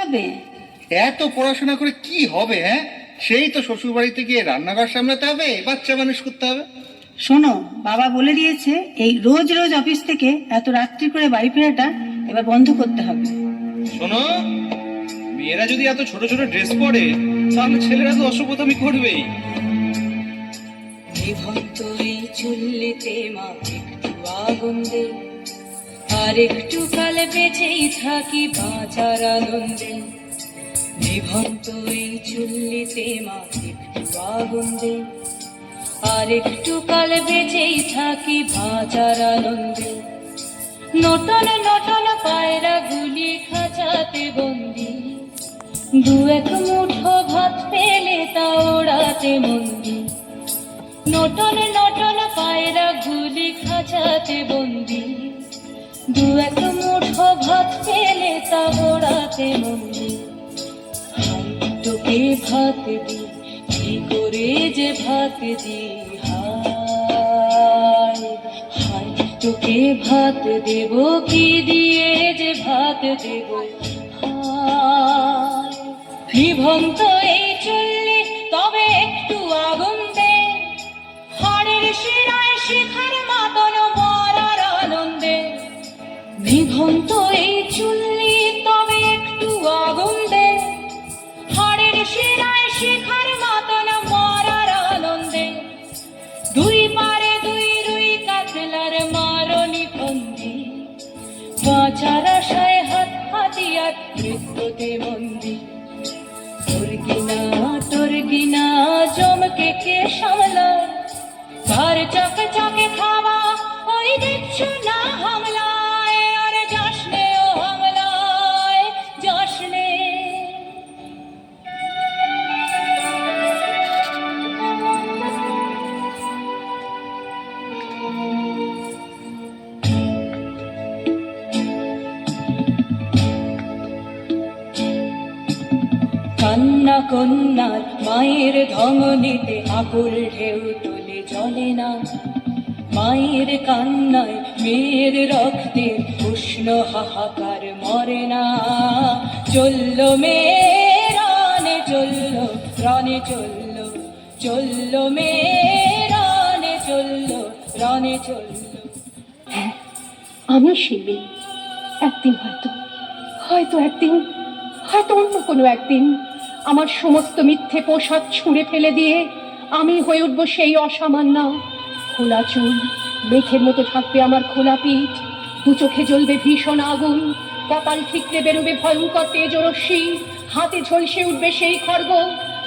হবে? এত পড়াশোনা করে কি হবে? হ্যাঁ, সেই তো শ্বশুর বাড়িতে গিয়ে রান্নাঘর সামলাতে হবে, বাচ্চা মানুষ করতে হবে। শোনো, বাবা বলে দিয়েছে এই রোজ রোজ অফিস থেকে এত রাত্রি করে বাড়ি ফেরাটা এবার বন্ধ করতে হবে। শোনো, মেয়েরা যদি এত ছোট ছোট ড্রেস পরে তাহলে ছেলেরা তো অসভ্যতামি করবেই। নিভন্ত এই চুল্লিতে মা একটু আগুন দে, আর একটু কাল বেঁচেই থাকি বাঁচার আনন্দে। নিভন্ত এই চুল্লিতে মা একটু আগুন দে, আর একটু কাল বেঁচেই থাকি বাঁচার আনন্দে। নটন নটন পায়রা গুলি খাঁচাতে বন্দি, দু এক মুঠো ভাত পেলে তা ওড়াতে মন্দি। নটন নটন পায়রা গুলি খাঁচাতে বন্দি, দু এক মুঠো ভাত পেলে তা ওড়াতে মন্দি। হাই তোকে ভাত দি, কি করে যে ভাত দি, হায় হায় তোকে ভাত দেব, কি দিয়ে যে ভাত দেব, হায়। নিভন্ত এই চুল্লি তবে একটু আগুন দে, হাড়ের শিরায় শিখার মাতন মরার আনন্দে। নিভন্ত এই চুল্লি তবে একটু আগুন দে, হাড়ের শিরায় শিখার মাতন মরার আনন্দে। দুই পারে দুই রুই কাতলার মারনি ফন্দি, বাঁচার আশায় হাত হাতিয়ার মৃত্যুতে বন্দি। তোর গিনা জমকে কে সামলায়, ঘর চকে চকে খাওয়া ওই দেখছো না হামলায়। আর যাসনে ও হামলায় যাসনে। কান্না কন্যার মায়ের ধমনীতে আকুল ঢেউ তুলে জলে না, মায়ের কান্নায় মেয়ের রক্তে উষ্ণ হাহাকার মরে না। চলল মেয়ে রানে চলল, রানে চলল, চলল মেয়ে রানে চলল, রানে চলল। হ্যাঁ, আমি সেই মেয়ে। একদিন হয়তো একদিন, হয়তো অন্য কোনো একদিন আমার সমস্ত মিথ্যে পোশাক ছুঁড়ে ফেলে দিয়ে আমি হয়ে উঠবো সেই অসামান্য। খোলা চুল, মেঘের মতো থাকবে আমার খোলা পিঠ, দু চোখে জ্বলবে ভীষণ আগুন, কপাল ঠিকরে বেরোবে ভয়ঙ্কর তেজরশ্মি, হাতে ঝলসে উঠবে সেই খড়গ,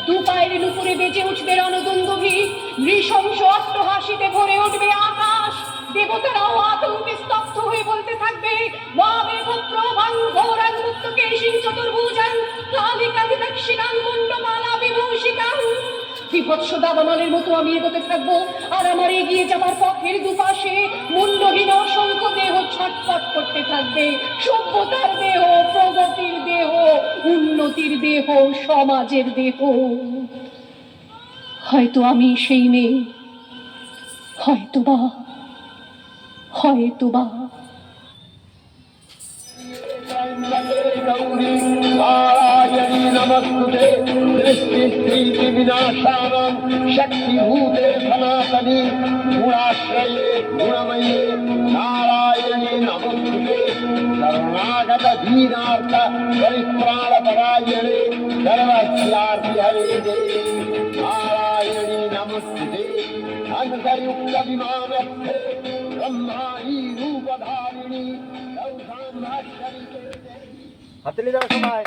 দু পায়ের নুপুরে বেজে উঠবে রণদুন্দুভি, নৃশংস অট্টহাসিতে ভরে উঠবে আকাশ। দেবতারাও আতঙ্কে স্তব্ধ হয়ে বলতে থাকবে, ওয়াবে পুত্রভাং ঘোরাং মুক্তকেশিং চতুর্ভুজাং কালিকাদি দক্ষিণাং মুন্ডমালা বিভূষিতাং। বিভৎস দাবানলের মতো আমি এগোতে থাকবো, আর আমার এগিয়ে যাবার পথের দুপাশে মুন্ডহীন অসংখ্য দেহ ছটফট করতে থাকবে। সভ্যতার দেহ, প্রগতির দেহ, উন্নতির দেহ, সমাজের দেহ। হয়তো আমি সেই মেয়ে, হয়তোবা। गौरी नारायणी नमस्तुते, सृष्टि विनाशानं शक्तिभूते सनातनी, गुणाश्रये गुणमये नारायणी नमस्तुते। शरणागत दीनार्थ परित्राणपरायणे सर्वस्यार्ति हरे नारायणी नमस्तुते। अंतर्युक्त विमानस्थे ब्रह्माणी रूपधारिणी। হাততালি দাও সবাই।